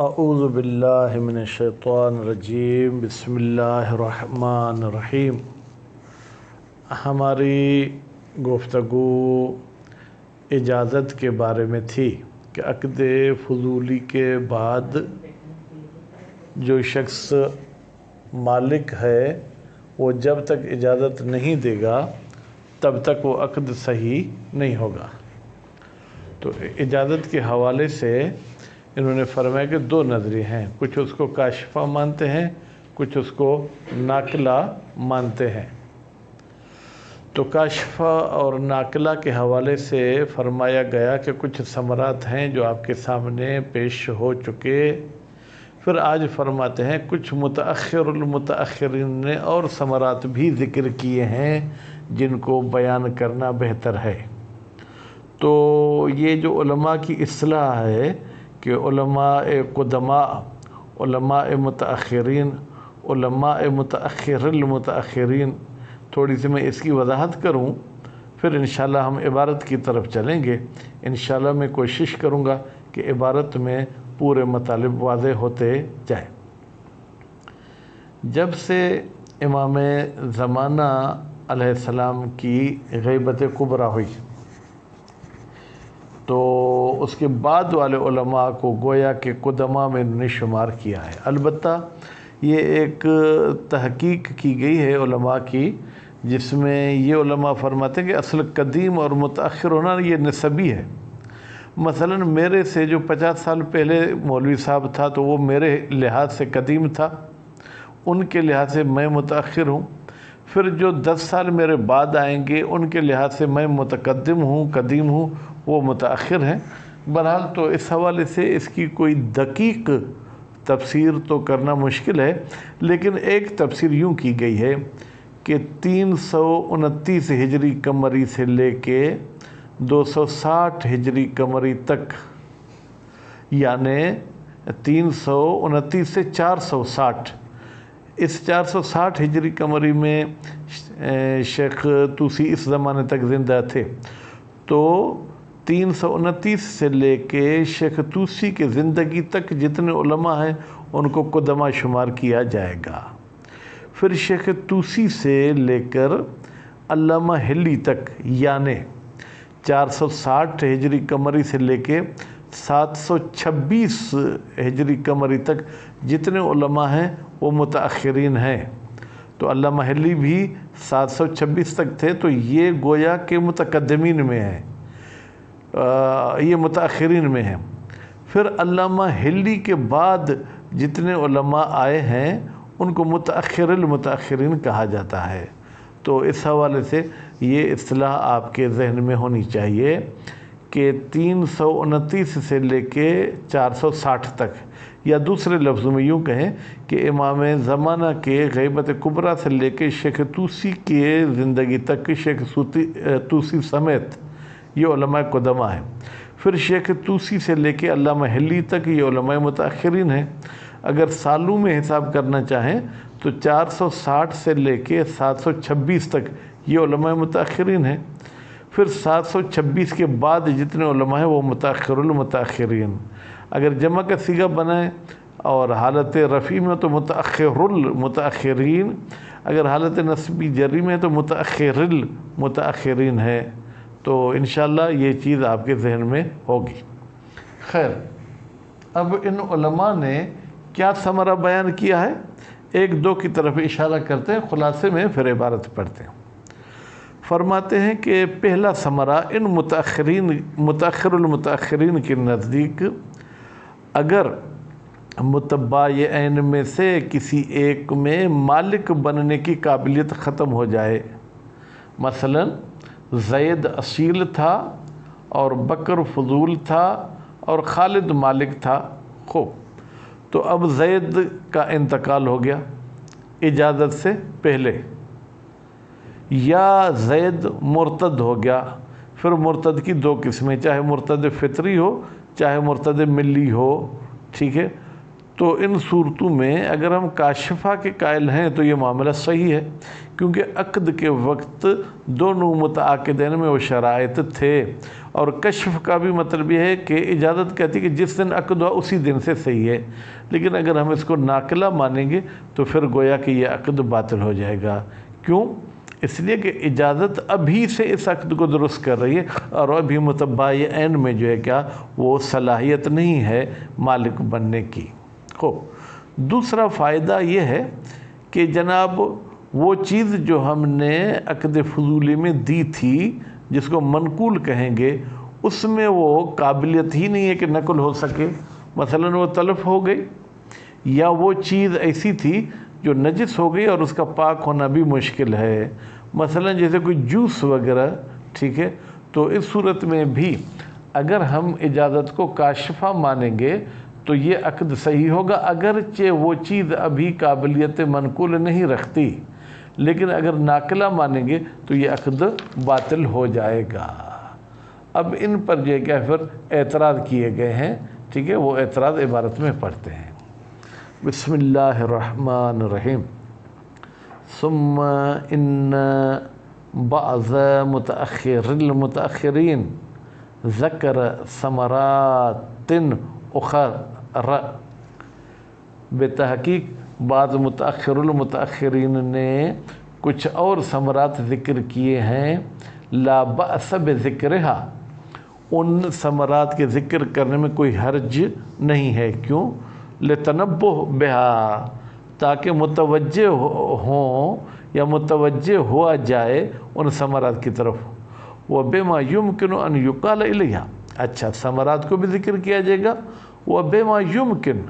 اعوذ باللہ من الشیطان الرجیم، بسم اللہ الرحمن الرحیم۔ ہماری گفتگو اجازت کے بارے میں تھی کہ عقد فضولی کے بعد جو شخص مالک ہے وہ جب تک اجازت نہیں دے گا تب تک وہ عقد صحیح نہیں ہوگا۔ تو اجازت کے حوالے سے انہوں نے فرمایا کہ دو نظریے ہیں، کچھ اس کو کاشفہ مانتے ہیں، کچھ اس کو ناقلہ مانتے ہیں۔ تو کاشفہ اور ناقلہ کے حوالے سے فرمایا گیا کہ کچھ ثمرات ہیں جو آپ کے سامنے پیش ہو چکے، پھر آج فرماتے ہیں کچھ متأخر المتأخرین نے اور ثمرات بھی ذکر کیے ہیں جن کو بیان کرنا بہتر ہے۔ تو یہ جو علماء کی اصطلاح ہے کہ علماء قدماء، علماء متأخرین، علماء متأخر المتأخرین، تھوڑی سی میں اس کی وضاحت کروں پھر انشاءاللہ ہم عبارت کی طرف چلیں گے۔ انشاءاللہ میں کوشش کروں گا کہ عبارت میں پورے مطالب واضح ہوتے جائیں۔ جب سے امام زمانہ علیہ السلام کی غیبت کبریٰ ہوئی تو اس کے بعد والے علماء کو گویا کہ قدماء میں انہوں نے شمار کیا ہے۔ البتہ یہ ایک تحقیق کی گئی ہے علماء کی، جس میں یہ علماء فرماتے ہیں کہ اصل قدیم اور متأخر ہونا یہ نسبی ہے۔ مثلا میرے سے جو 50 سال پہلے مولوی صاحب تھا تو وہ میرے لحاظ سے قدیم تھا، ان کے لحاظ سے میں متأخر ہوں۔ پھر جو 10 سال میرے بعد آئیں گے ان کے لحاظ سے میں متقدم ہوں، قدیم ہوں، وہ متأخر ہیں۔ بہرحال تو اس حوالے سے اس کی کوئی دقیق تفسیر تو کرنا مشکل ہے، لیکن ایک تفسیر یوں کی گئی ہے کہ 329 ہجری قمری سے لے کے 260 ہجری قمری تک، یعنی 329 سے 460، اس 460 ہجری قمری میں شیخ طوسی اس زمانے تک زندہ تھے، تو 329 سے لے کے شیخ طوسی کے زندگی تک جتنے علماء ہیں ان کو قدماء شمار کیا جائے گا۔ پھر شیخ طوسی سے لے کر علامہ حلی تک، یعنی 460 ہجری قمری سے لے کے 726 ہجری قمری تک جتنے علماء ہیں وہ متأخرین ہیں۔ تو علامہ حلی بھی 726 تک تھے، تو یہ گویا کہ متقدمین میں ہیں، یہ متأخرین میں ہیں۔ پھر علامہ حلی کے بعد جتنے علماء آئے ہیں ان کو متأخر المتأخرین کہا جاتا ہے۔ تو اس حوالے سے یہ اصطلاح آپ کے ذہن میں ہونی چاہیے کہ 329 سے لے کے 460 تک، یا دوسرے لفظوں میں یوں کہیں کہ امام زمانہ کے غیبت کبریٰ سے لے کے شیخ طوسی کے زندگی تک، شیخ طوسی سمیت یہ علماء قدماء ہیں۔ پھر شیخ طوسی سے لے کے علامہ حلی تک یہ علماء متأخرین ہیں۔ اگر سالوں میں حساب کرنا چاہیں تو 460 سے لے کے 726 تک یہ علماء متأخرین ہیں۔ پھر 726 کے بعد جتنے علماء ہیں وہ متأخر المتأخرین۔ اگر جمع کا صیغہ بنائیں اور حالت رفعی میں تو متأخر المتأخرین، اگر حالت نصبی جری میں تو متأخر المتأخرین ہے۔ تو انشاءاللہ یہ چیز آپ کے ذہن میں ہوگی۔ خیر، اب ان علماء نے کیا ثمرہ بیان کیا ہے، ایک دو کی طرف اشارہ کرتے ہیں، خلاصے میں پھر عبارت پڑھتے ہیں۔ فرماتے ہیں کہ پہلا ثمرہ ان متأخر المتأخرین کے نزدیک اگر متباعین میں سے کسی ایک میں مالک بننے کی قابلیت ختم ہو جائے، مثلا زید اصیل تھا اور بکر فضول تھا اور خالد مالک تھا، خوب، تو اب زید کا انتقال ہو گیا اجازت سے پہلے، یا زید مرتد ہو گیا۔ پھر مرتد کی دو قسمیں، چاہے مرتد فطری ہو چاہے مرتد ملی ہو، ٹھیک ہے۔ تو ان صورتوں میں اگر ہم کاشفہ کے قائل ہیں تو یہ معاملہ صحیح ہے، کیونکہ عقد کے وقت دونوں متعاقدین میں وہ شرائط تھے، اور کشف کا بھی مطلب یہ ہے کہ اجازت کہتی ہے کہ جس دن عقد ہوا اسی دن سے صحیح ہے، لیکن اگر ہم اس کو ناقلہ مانیں گے تو پھر گویا کہ یہ عقد باطل ہو جائے گا۔ کیوں؟ اس لیے کہ اجازت ابھی سے اس عقد کو درست کر رہی ہے، اور ابھی متباین میں جو ہے کیا وہ صلاحیت نہیں ہے مالک بننے کی۔ دوسرا فائدہ یہ ہے کہ جناب وہ چیز جو ہم نے عقد فضولی میں دی تھی جس کو منقول کہیں گے، اس میں وہ قابلیت ہی نہیں ہے کہ نقل ہو سکے، مثلا وہ تلف ہو گئی، یا وہ چیز ایسی تھی جو نجس ہو گئی اور اس کا پاک ہونا بھی مشکل ہے، مثلا جیسے کوئی جوس وغیرہ، ٹھیک ہے، تو اس صورت میں بھی اگر ہم اجازت کو کاشفہ مانیں گے تو یہ عقد صحیح ہوگا، اگرچہ وہ چیز ابھی قابلیت منقول نہیں رکھتی، لیکن اگر ناقلہ مانیں گے تو یہ عقد باطل ہو جائے گا۔ اب ان پر جو ہے کیا پھر اعتراض کیے گئے ہیں، ٹھیک ہے، وہ اعتراض عبارت میں پڑھتے ہیں۔ بسم اللہ الرحمن الرحیم۔ ثم ان بعض المتأخرین ذکر ثمرات اخر، بتحقیق بعض متأخر المتأخرین نے کچھ اور ثمرات ذکر کیے ہیں، لا بأس بذکرہا، ان ثمرات کے ذکر کرنے میں کوئی حرج نہیں ہے۔ کیوں؟ لتنبہ بہا، تاکہ متوجہ ہوں یا متوجہ ہوا جائے ان ثمرات کی طرف، وبما یمکن ان یقال الیہا، اچھا ثمرات کو بھی ذکر کیا جائے گا، وبما یمکن،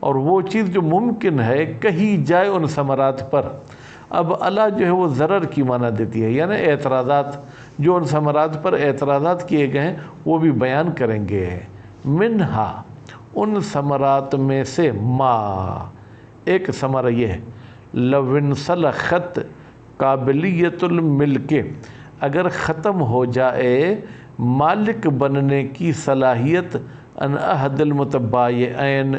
اور وہ چیز جو ممکن ہے کہی جائے ان ثمرات پر۔ اب اللہ جو ہے وہ ضرر کی معنی دیتی ہے، یعنی اعتراضات، جو ان ثمرات پر اعتراضات کیے گئے ہیں وہ بھی بیان کریں گے۔ منہا، ان ثمرات میں سے، ما، ایک ثمرہ یہ ہے، لو انسلخت قابلیت الملک، اگر ختم ہو جائے مالک بننے کی صلاحیت ان احد المتبایعین،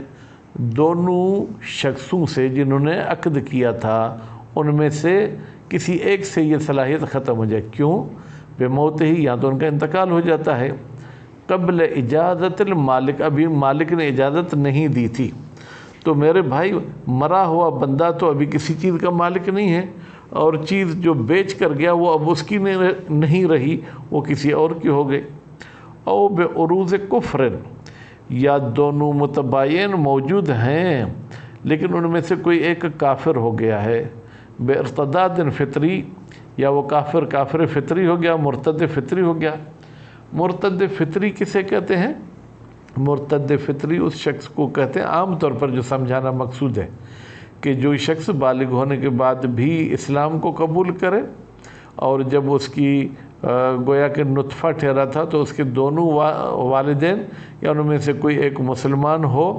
دونوں شخصوں سے جنہوں نے عقد کیا تھا ان میں سے کسی ایک سے یہ صلاحیت ختم ہو جائے۔ کیوں؟ بموت ہی، یا تو ان کا انتقال ہو جاتا ہے، قبل اجازت المالک، ابھی مالک نے اجازت نہیں دی تھی، تو میرے بھائی مرا ہوا بندہ تو ابھی کسی چیز کا مالک نہیں ہے، اور چیز جو بیچ کر گیا وہ اب اس کی نہیں رہی، وہ کسی اور کی ہو گئی۔ او بعروض کفر، یا دونوں متباین موجود ہیں لیکن ان میں سے کوئی ایک کافر ہو گیا ہے، بے ارتداد فطری، یا وہ کافر فطری ہو گیا، مرتد فطری ہو گیا۔ مرتد فطری کسے کہتے ہیں؟ مرتد فطری اس شخص کو کہتے ہیں، عام طور پر جو سمجھانا مقصود ہے کہ جو شخص بالغ ہونے کے بعد بھی اسلام کو قبول کرے، اور جب اس کی گویا کہ نطفہ ٹھہرا تھا تو اس کے دونوں والدین یا ان میں سے کوئی ایک مسلمان ہو،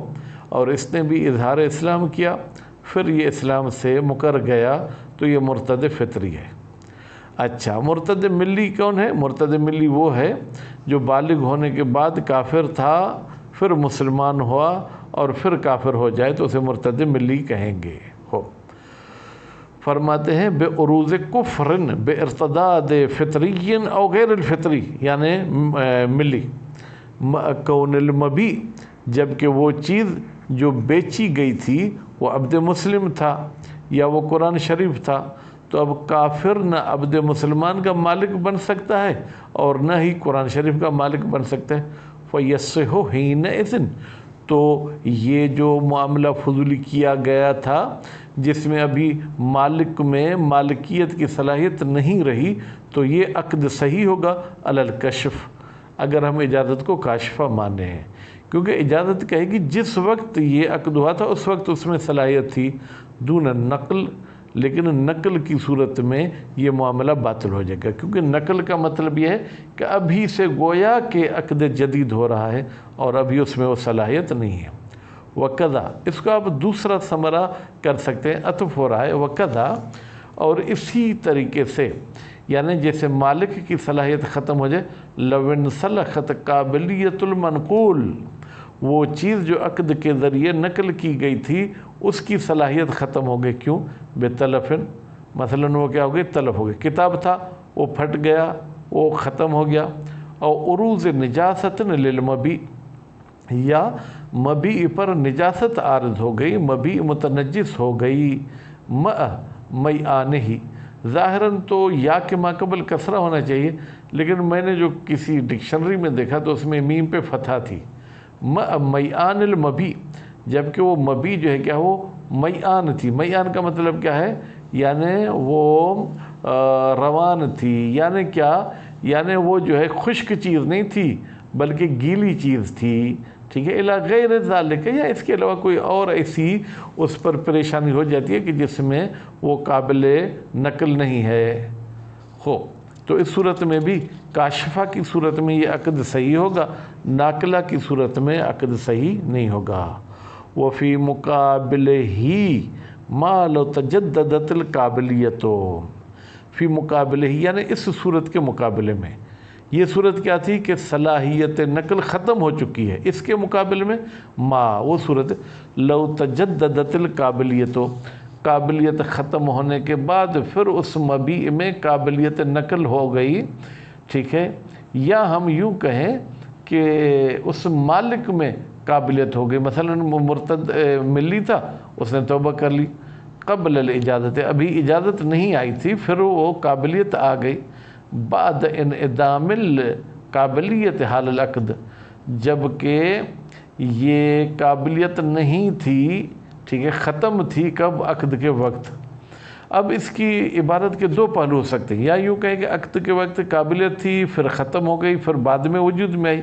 اور اس نے بھی اظہار اسلام کیا، پھر یہ اسلام سے مکر گیا، تو یہ مرتد فطری ہے۔ اچھا، مرتد ملی کون ہے؟ مرتد ملی وہ ہے جو بالغ ہونے کے بعد کافر تھا، پھر مسلمان ہوا اور پھر کافر ہو جائے تو اسے مرتد ملی کہیں گے۔ فرماتے ہیں بے عروض کفر، بے ارتداد فطری او غیر الفطری، یعنی ملی، کون المبی، جبکہ وہ چیز جو بیچی گئی تھی وہ عبد مسلم تھا یا وہ قرآن شریف تھا، تو اب کافر نہ عبد مسلمان کا مالک بن سکتا ہے اور نہ ہی قرآن شریف کا مالک بن سکتا ہے۔ فَيَصِحُ حِينَئِذٍ، تو یہ جو معاملہ فضولی کیا گیا تھا جس میں ابھی مالک میں مالکیت کی صلاحیت نہیں رہی، تو یہ عقد صحیح ہوگا علی الکشف، اگر ہم اجازت کو کاشفہ مانے ہیں، کیونکہ اجازت کہے گی جس وقت یہ عقد ہوا تھا اس وقت اس میں صلاحیت تھی، دون نقل، لیکن نقل کی صورت میں یہ معاملہ باطل ہو جائے گا، کیونکہ نقل کا مطلب یہ ہے کہ ابھی سے گویا کہ عقد جدید ہو رہا ہے اور ابھی اس میں وہ صلاحیت نہیں ہے۔ وقضا، اس کو آپ دوسرا ثمرہ کر سکتے ہیں، عطف ہو رہا ہے، وقضا، اور اسی طریقے سے یعنی جیسے مالک کی صلاحیت ختم ہو جائے، لو انسلخت قابلیت المنقول، وہ چیز جو عقد کے ذریعے نقل کی گئی تھی اس کی صلاحیت ختم ہو گئی. کیوں؟ بے تلفن، مثلاً وہ کیا ہو گئی؟ تلف ہو گئی. کتاب تھا وہ پھٹ گیا، وہ ختم ہو گیا. اور عروض نجاست للمبی، یا مبی پر نجاست عارض ہو گئی، مبی متنجس ہو گئی. میعانہ، ظاہراً تو یا کے ما قبل کسرہ ہونا چاہیے، لیکن میں نے جو کسی ڈکشنری میں دیکھا تو اس میں میم پہ فتحہ تھی. میعان المبی، جبکہ وہ مبی جو ہے کیا وہ میعان تھی. میعان کا مطلب کیا ہے؟ یعنی وہ روان تھی. یعنی کیا؟ یعنی وہ جو ہے خشک چیز نہیں تھی بلکہ گیلی چیز تھی. ٹھیک ہے، الی غیر ذالک، یا اس کے علاوہ کوئی اور ایسی اس پر پریشانی ہو جاتی ہے کہ جس میں وہ قابل نقل نہیں ہے. تو اس صورت میں بھی کاشفہ کی صورت میں یہ عقد صحیح ہوگا، ناقلہ کی صورت میں عقد صحیح نہیں ہوگا. وفی مقابل ہی ما لو تجددت القابلیت، فی مقابل ہی یعنی اس صورت کے مقابلے میں. یہ صورت کیا تھی کہ صلاحیت نقل ختم ہو چکی ہے. اس کے مقابلے میں ما، وہ صورت لو تجددت القابلیت، قابلیت ختم ہونے کے بعد پھر اس مبی میں قابلیت نقل ہو گئی. ٹھیک ہے، یا ہم یوں کہیں کہ اس مالک میں قابلیت ہو گئی. مثلا مرتد ملی تھا، اس نے توبہ کر لی قبل الاجازت، ابھی اجازت نہیں آئی تھی، پھر وہ قابلیت آ گئی. بعد انعدام القابلیت حال العقد، جبکہ یہ قابلیت نہیں تھی. ٹھیک ہے، ختم تھی کب؟ عقد کے وقت. اب اس کی عبارت کے دو پہلو ہو سکتے ہیں، یا یوں کہیں کہ عقد کے وقت قابلیت تھی پھر ختم ہو گئی پھر بعد میں وجود میں آئی،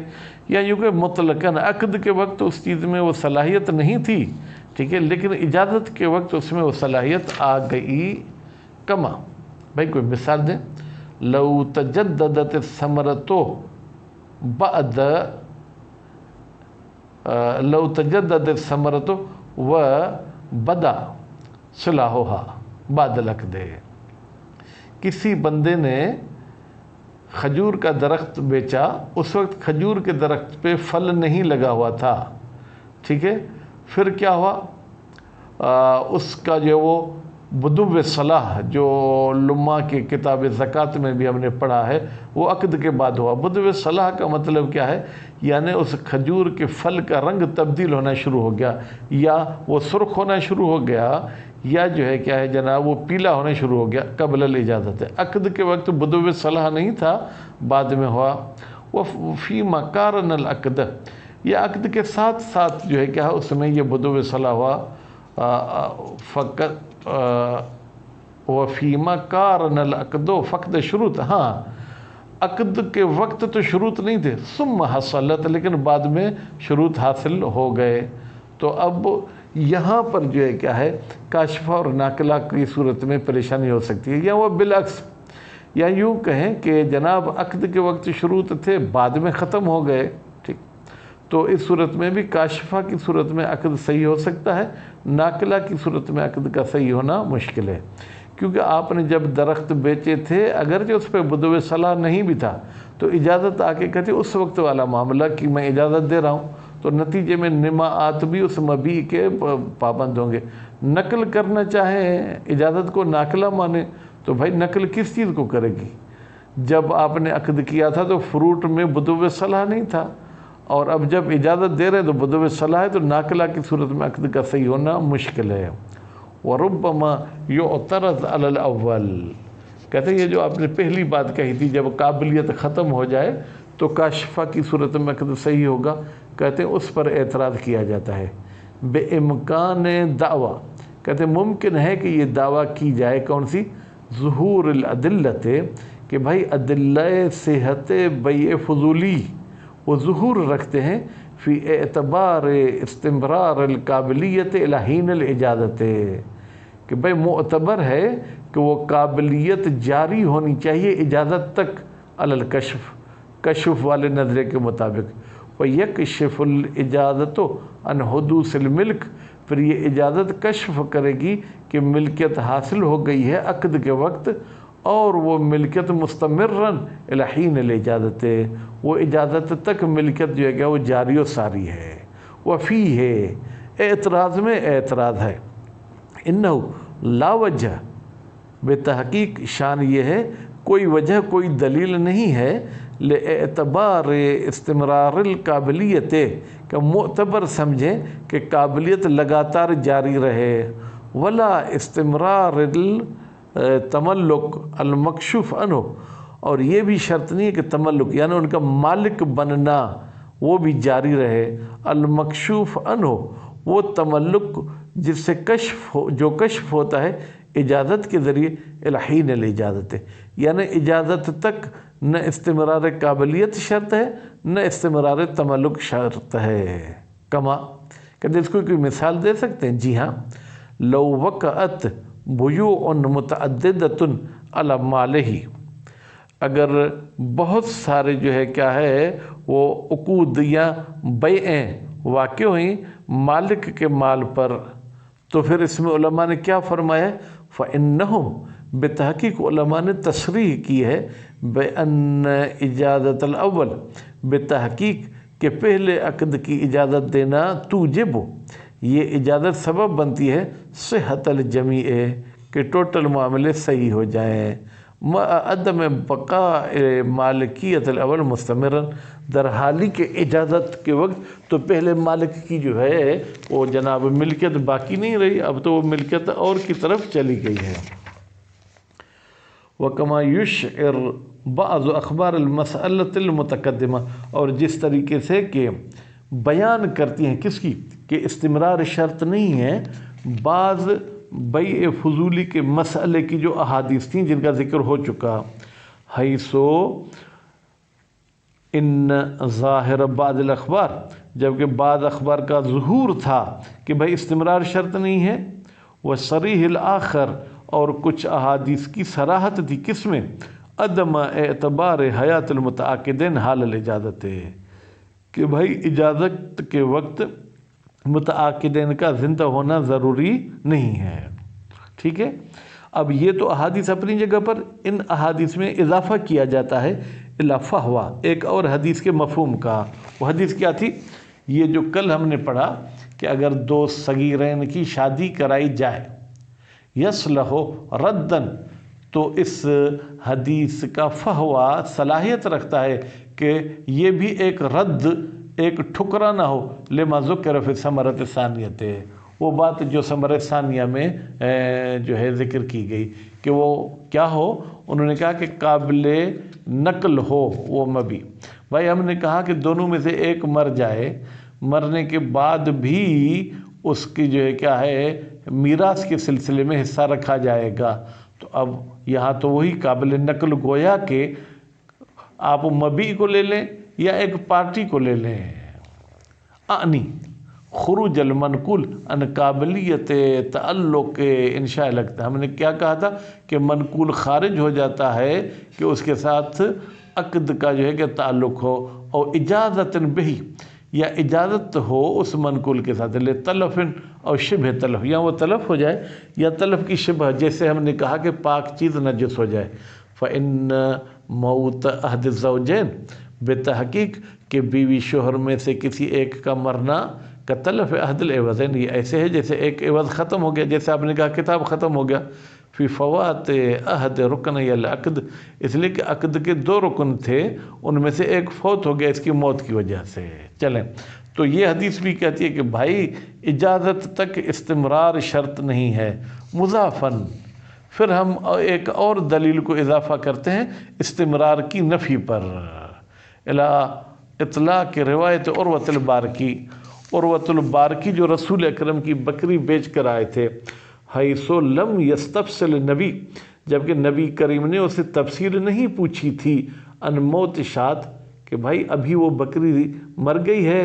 یا یوں کہ مطلقاً عقد کے وقت اس چیز میں وہ صلاحیت نہیں تھی. ٹھیک ہے، لیکن اجازت کے وقت اس میں وہ صلاحیت آ گئی. کما، بھائی کوئی مثال دیں. لو تجددت الثمرۃ بعد، لو تجددت الثمرۃ و بدا صلاحها بعد العقد، کسی بندے نے کھجور کا درخت بیچا، اس وقت کھجور کے درخت پہ پھل نہیں لگا ہوا تھا. ٹھیک ہے، پھر کیا ہوا؟ اس کا جو وہ بدو صلاح جو لما کی کتاب زکوٰۃ میں بھی ہم نے پڑھا ہے، وہ عقد کے بعد ہوا. بدو صلاح کا مطلب کیا ہے؟ یعنی اس کھجور کے پھل کا رنگ تبدیل ہونا شروع ہو گیا، یا وہ سرخ ہونا شروع ہو گیا، یا جو ہے کیا ہے جناب وہ پیلا ہونا شروع ہو گیا قبل الاجازت. عقد کے وقت بدو صلاح نہیں تھا، بعد میں ہوا. وفی مقارن العقد، یہ عقد کے ساتھ ساتھ جو ہے کیا اس میں یہ بدو صلاح ہوا. فقط وفیما کارن العقد فقط شروط، ہاں عقد کے وقت تو شروط نہیں تھے، ثم حصلت، لیکن بعد میں شروط حاصل ہو گئے. تو اب یہاں پر جو ہے کیا ہے کاشفہ اور ناقلہ کی صورت میں پریشانی ہو سکتی ہے. یا وہ بالعکس، یا یوں کہیں کہ جناب عقد کے وقت شروط تھے بعد میں ختم ہو گئے. ٹھیک، تو اس صورت میں بھی کاشفہ کی صورت میں عقد صحیح ہو سکتا ہے، ناقلہ کی صورت میں عقد کا صحیح ہونا مشکل ہے. کیونکہ آپ نے جب درخت بیچے تھے اگرچہ اس پہ بدو صلاح نہیں بھی تھا تو اجازت آ کے کہتے اس وقت والا معاملہ کہ میں اجازت دے رہا ہوں، تو نتیجے میں نماعات بھی اس مبی کے پابند ہوں گے. نقل کرنا چاہیں اجازت کو ناقلہ مانے تو بھائی نقل کس چیز کو کرے گی؟ جب آپ نے عقد کیا تھا تو فروٹ میں بدو صلاح نہیں تھا، اور اب جب اجازت دے رہے ہیں تو بدو صلاح ہے، تو ناقلہ کی صورت میں عقد کا صحیح ہونا مشکل ہے. وربما یعترض علی الاول، کہتے ہیں یہ جو آپ نے پہلی بات کہی تھی جب قابلیت ختم ہو جائے تو کاشفہ کی صورت میں عقد صحیح ہوگا، کہتے ہیں اس پر اعتراض کیا جاتا ہے. بے امکان دعویٰ، کہتے ہیں ممکن ہے کہ یہ دعویٰ کی جائے کون سی؟ ظہور الادلت، کہ بھائی ادلہ صحت بیع فضولی وہ ظہور رکھتے ہیں فی اعتبار استمرار القابلیت الی حین الاجازت، کہ بھئی معتبر ہے کہ وہ قابلیت جاری ہونی چاہیے اجازت تک، علی الکشف، کشف والے نظرے کے مطابق. وَيَكْشِفُ الْإِجَازَةُ عَنْ حُدُوثِ الْمِلْک، پھر یہ اجازت کشف کرے گی کہ ملکیت حاصل ہو گئی ہے عقد کے وقت، اور وہ ملکیت مستمراً الی حین الاجازت، وہ اجازت تک ملکیت جو ہے کہ وہ جاری و ساری ہے. وفی ہے اعتراض میں اعتراض ہے، انہو لا وجہ بے تحقیق شان یہ ہے کوئی وجہ کوئی دلیل نہیں ہے اعتبار استمرار القابلیت کہ معتبر سمجھیں کہ قابلیت لگاتار جاری رہے، ولا استمرار التملک المکشوف عنہ، اور یہ بھی شرط نہیں ہے کہ تملک یعنی ان کا مالک بننا وہ بھی جاری رہے، المکشوف عنہ وہ تملک جس سے جو کشف ہوتا ہے اجازت کے ذریعے، الحین الاجازت یعنی اجازت تک نہ استمرار قابلیت شرط ہے نہ استمرار تملک شرط ہے۔ کما کہ اس کو کوئی مثال دے سکتے ہیں؟ جی ہاں، لو وقعت بیوع متعددۃ علی مالہ، اگر بہت سارے جو ہے کیا ہے وہ عقود یا بیعیں واقع ہوئیں مالک کے مال پر، تو پھر اس میں علماء نے کیا فرمایا؟ فَإِنَّهُمْ بتحقیق علماء نے تصریح کی ہے بِأَنَّ اجازت الاول، بتحقیق کہ پہلے عقد کی اجازت دینا توجب، یہ اجازت سبب بنتی ہے صحت الجمیع کہ ٹوٹل معاملے صحیح ہو جائیں، عدم بقاء مالکیت الاول مستمرا، در حالی کے اجازت کے وقت تو پہلے مالک کی جو ہے وہ جناب ملکیت باقی نہیں رہی، اب تو وہ ملکیت اور کی طرف چلی گئی ہے۔ وَكَمَا يُشْعِرُ بَعْضُ أَخْبَارِ الْمَسْأَلَةِ الْمُتَقَدِّمَةِ، اور جس طریقے سے کہ بیان کرتی ہیں کس کی کہ استمرار شرط نہیں ہے، بعض بیع فضولی کے مسئلے کی جو احادیث تھیں جن کا ذکر ہو چکا، حیثو ان ظاہر بعض الاخبار، جبکہ بعض اخبار کا ظہور تھا کہ بھائی استمرار شرط نہیں ہے، وصریح الآخر، اور کچھ احادیث کی صراحت تھی کس میں؟ عدم اعتبار حیات المتعاقدین حال الاجازت، کہ بھائی اجازت کے وقت متعاقدین کا زندہ ہونا ضروری نہیں ہے۔ ٹھیک ہے، اب یہ تو احادیث اپنی جگہ پر، ان احادیث میں اضافہ کیا جاتا ہے اضافہ ہوا ایک اور حدیث کے مفہوم کا۔ وہ حدیث کیا تھی؟ یہ جو کل ہم نے پڑھا کہ اگر دو صغیرین کی شادی کرائی جائے یصلح ردن، تو اس حدیث کا فہوا صلاحیت رکھتا ہے کہ یہ بھی ایک رد، ایک ٹھکرا نہ ہو لما ذکر فی ثمرۃ ثانیۃ، وہ بات جو ثمرۃ ثانیہ میں جو ہے ذکر کی گئی کہ وہ کیا ہو، انہوں نے کہا کہ قابل نقل ہو وہ مبی۔ بھائی ہم نے کہا کہ دونوں میں سے ایک مر جائے، مرنے کے بعد بھی اس کی جو ہے کیا ہے میراث کے سلسلے میں حصہ رکھا جائے گا، تو اب یہاں تو وہی قابل نقل گویا کہ آپ مبی کو لے لیں یا ایک پارٹی کو لے لیں، اعنی خروج المنقول ان قابلیت تعلق انشاء لگتا ہے۔ ہم نے کیا کہا تھا کہ منقول خارج ہو جاتا ہے کہ اس کے ساتھ عقد کا جو ہے کہ تعلق ہو، اور اجازت بہی، یا اجازت ہو اس منقول کے ساتھ، لے تلف اور شبہ تلف، یا وہ تلف ہو جائے یا تلف کی شبہ، جیسے ہم نے کہا کہ پاک چیز نجس ہو جائے۔ فَإِنَّ موت احد الزوجین، بے تحقیق کہ بیوی شوہر میں سے کسی ایک کا مرنا کا تلف عہد العوضین، یہ ایسے ہے جیسے ایک عوض ختم ہو گیا، جیسے آپ نے کہا کتاب ختم ہو گیا، فی فوات عہد رکن العقد، اس لیے کہ عقد کے دو رکن تھے ان میں سے ایک فوت ہو گیا اس کی موت کی وجہ سے۔ چلیں، تو یہ حدیث بھی کہتی ہے کہ بھائی اجازت تک استمرار شرط نہیں ہے۔ مضافن، پھر ہم ایک اور دلیل کو اضافہ کرتے ہیں استمرار کی نفی پر، اطلاق روایت عروۃ البارکی، عروۃ البارکی جو رسول اکرم کی بکری بیچ کر آئے تھے، حیث لم یستفصل النبی، جبکہ نبی کریم نے اسے تفصیل نہیں پوچھی تھی، ان موت شات، کہ بھائی ابھی وہ بکری مر گئی ہے،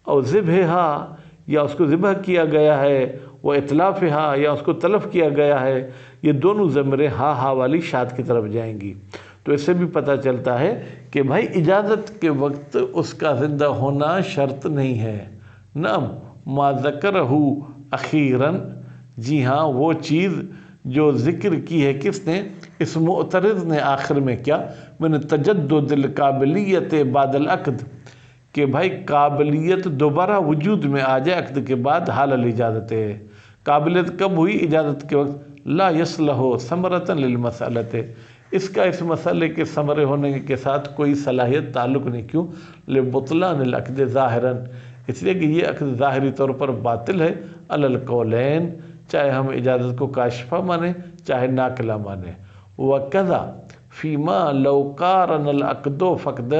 اور ذبحہا، یا اس کو ذبح کیا گیا ہے، وہ اطلافہا، یا اس کو تلف کیا گیا ہے، یہ دونوں ضمریں ہا والی شات کی طرف جائیں گی۔ تو اس سے بھی پتہ چلتا ہے کہ بھائی اجازت کے وقت اس کا زندہ ہونا شرط نہیں ہے۔ نعم ما ذکرہ اخیراً، جی ہاں وہ چیز جو ذکر کی ہے کس نے؟ اس معترض نے آخر میں، کیا من تجدد القابلیت بعد العقد، کہ بھائی قابلیت دوبارہ وجود میں آ جائے عقد کے بعد حال الاجازت ہے. قابلیت کب ہوئی؟ اجازت کے وقت. لا یصلح ثمرۃ للمسألۃ، اس کا اس مسئلے کے ثمرے ہونے کے ساتھ کوئی صلاحیت تعلق نہیں. کیوں؟ لبطلان العقد ظاہراً، اس لیے کہ یہ عقد ظاہری طور پر باطل ہے. علی القولین، چاہے ہم اجازت کو کاشفہ مانیں چاہے ناقلہ مانیں. وکذا فیما لو قارن العقد فقد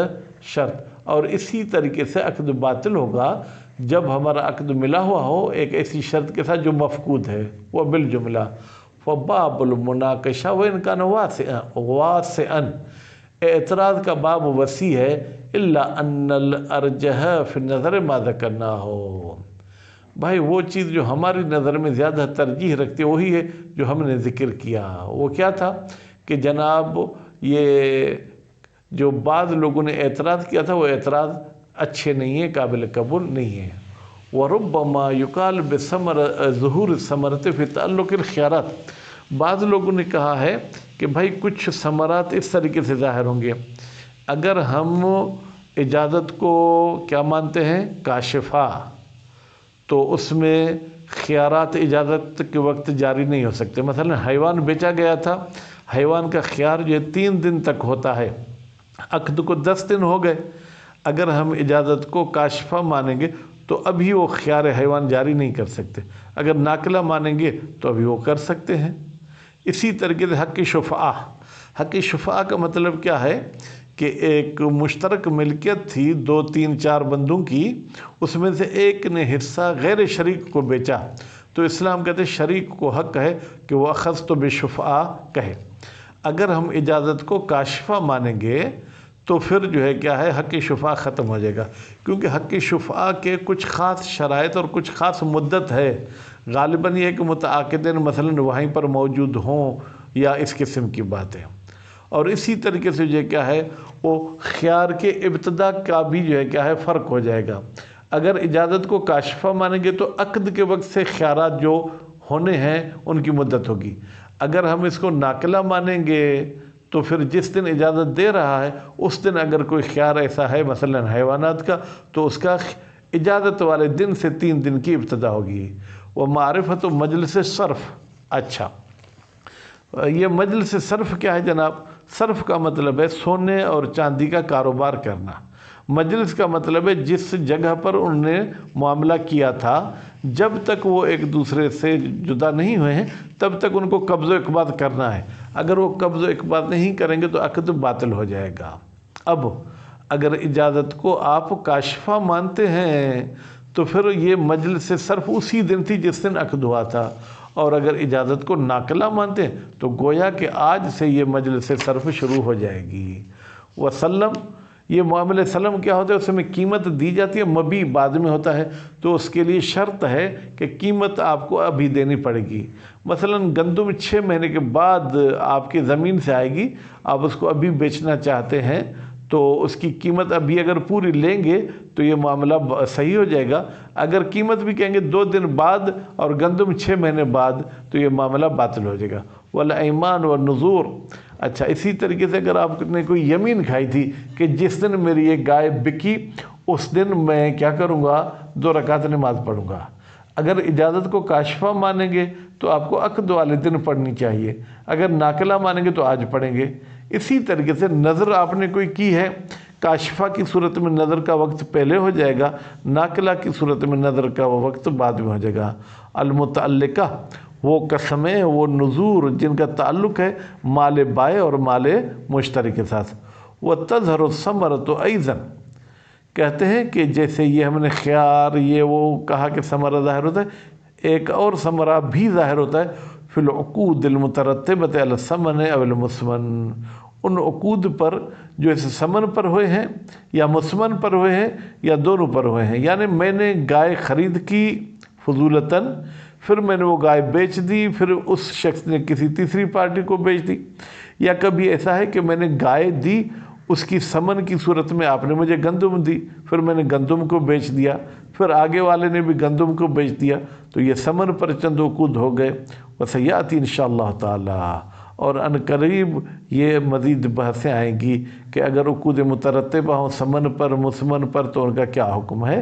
شرط، اور اسی طریقے سے عقد باطل ہوگا جب ہمارا عقد ملا ہوا ہو ایک ایسی شرط کے ساتھ جو مفقود ہے. وہ بالجملہ فباب المناقشہ وإن كان واسعا، اعتراض کا باب وسیع ہے. الا ان الارجح فی النظر ما ذکرناہ، بھائی وہ چیز جو ہماری نظر میں زیادہ ترجیح رکھتی ہے وہی ہے جو ہم نے ذکر کیا. وہ کیا تھا کہ جناب یہ جو بعض لوگوں نے اعتراض کیا تھا وہ اعتراض اچھے نہیں ہیں، قابل قبول نہیں ہیں. وربما یقال بظہور الثمرۃ فی تعلق الخیارات، بعض لوگوں نے کہا ہے کہ بھائی کچھ ثمرات اس طریقے سے ظاہر ہوں گے اگر ہم اجازت کو کیا مانتے ہیں؟ کاشفہ، تو اس میں خیارات اجازت کے وقت جاری نہیں ہو سکتے. مثلا حیوان بیچا گیا تھا، حیوان کا خیار جو 3 دن تک ہوتا ہے، عقد کو 10 دن ہو گئے، اگر ہم اجازت کو کاشفہ مانیں گے تو ابھی وہ خیار حیوان جاری نہیں کر سکتے. اگر ناقلہ مانیں گے تو ابھی وہ کر سکتے ہیں. اسی طریقے سے حق شفعہ، حق شفعہ کا مطلب کیا ہے کہ ایک مشترک ملکیت تھی 2 3 4 بندوں کی، اس میں سے ایک نے حصہ غیر شریک کو بیچا تو اسلام کہتے ہیں شریک کو حق ہے کہ وہ اخذت بشفعہ کہے. اگر ہم اجازت کو کاشفہ مانیں گے تو پھر جو ہے کیا ہے، حق شفعہ ختم ہو جائے گا، کیونکہ حق شفعہ کے کچھ خاص شرائط اور کچھ خاص مدت ہے. غالباً یہ کہ متعاقدین مثلا وہیں پر موجود ہوں یا اس قسم کی باتیں. اور اسی طریقے سے جو کیا ہے وہ خیار کے ابتدا کا بھی جو ہے کیا ہے فرق ہو جائے گا. اگر اجازت کو کاشفہ مانیں گے تو عقد کے وقت سے خیارات جو ہونے ہیں ان کی مدت ہوگی. اگر ہم اس کو ناقلہ مانیں گے تو پھر جس دن اجازت دے رہا ہے اس دن اگر کوئی خیار ایسا ہے مثلا حیوانات کا تو اس کا اجازت والے دن سے 3 دن کی ابتدا ہوگی. وہ معرفت و مجلس صرف. اچھا، یہ مجلس صرف کیا ہے جناب؟ صرف کا مطلب ہے سونے اور چاندی کا کاروبار کرنا. مجلس کا مطلب ہے جس جگہ پر انہوں نے معاملہ کیا تھا جب تک وہ ایک دوسرے سے جدا نہیں ہوئے ہیں تب تک ان کو قبض و اقباض کرنا ہے. اگر وہ قبض و اقباض نہیں کریں گے تو عقد باطل ہو جائے گا. اب اگر اجازت کو آپ کاشفہ مانتے ہیں تو پھر یہ مجلس صرف اسی دن تھی جس دن عقد ہوا تھا، اور اگر اجازت کو ناقلہ مانتے ہیں تو گویا کہ آج سے یہ مجلس صرف شروع ہو جائے گی. وسلم، یہ معاملہ سلم کیا ہوتا ہے؟ اس میں قیمت دی جاتی ہے، مبی بعد میں ہوتا ہے تو اس کے لیے شرط ہے کہ قیمت آپ کو ابھی دینی پڑے گی. مثلا گندم 6 مہینے کے بعد آپ کی زمین سے آئے گی، آپ اس کو ابھی بیچنا چاہتے ہیں تو اس کی قیمت ابھی اگر پوری لیں گے تو یہ معاملہ صحیح ہو جائے گا. اگر قیمت بھی کہیں گے 2 دن بعد اور گندم 6 مہینے بعد تو یہ معاملہ باطل ہو جائے گا. والایمان والنذور. اچھا، اسی طریقے سے اگر آپ نے کوئی یمین کھائی تھی کہ جس دن میری یہ گائے بکی اس دن میں کیا کروں گا؟ 2 رکعت نماز پڑھوں گا. اگر اجازت کو کاشفہ مانیں گے تو آپ کو عقد والے دن پڑھنی چاہیے، اگر ناقلہ مانیں گے تو آج پڑھیں گے. اسی طریقے سے نظر آپ نے کوئی کی ہے، کاشفہ کی صورت میں نظر کا وقت پہلے ہو جائے گا، ناقلہ کی صورت میں نظر کا وقت بعد میں ہو جائے گا. المتعلقہ، وہ قسمیں، وہ نذور جن کا تعلق ہے مال بائع اور مال مشتری کے ساتھ. وتظہر الثمرۃ ایضا، کہتے ہیں کہ جیسے یہ ہم نے خیار یہ وہ کہا کہ ثمرہ ظاہر ہوتا ہے، ایک اور ثمرہ بھی ظاہر ہوتا ہے فی العقود المترتبۃ علی الثمن او المثمن، ان عقود پر جو اس ثمن پر ہوئے ہیں یا مثمن پر ہوئے ہیں یا دونوں پر ہوئے ہیں. یعنی میں نے گائے خرید کی فضولتاً، پھر میں نے وہ گائے بیچ دی، پھر اس شخص نے کسی تیسری پارٹی کو بیچ دی. یا کبھی ایسا ہے کہ میں نے گائے دی، اس کی ثمن کی صورت میں آپ نے مجھے گندم دی، پھر میں نے گندم کو بیچ دیا، پھر آگے والے نے بھی گندم کو بیچ دیا، تو یہ ثمن پر چند عقود ہو گئے. وسیاتی انشاءاللہ تعالی، اور ان قریب یہ مزید بحثیں آئیں گی کہ اگر عقود مترتبہ ہوں سمن پر مسمن پر تو ان کا کیا حکم ہے.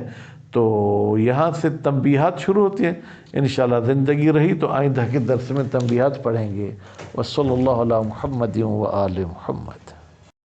تو یہاں سے تنبیہات شروع ہوتی ہیں. انشاءاللہ زندگی رہی تو آئندہ کے درس میں تنبیہات پڑھیں گے. وصلی اللہ علی محمد و آل محمد.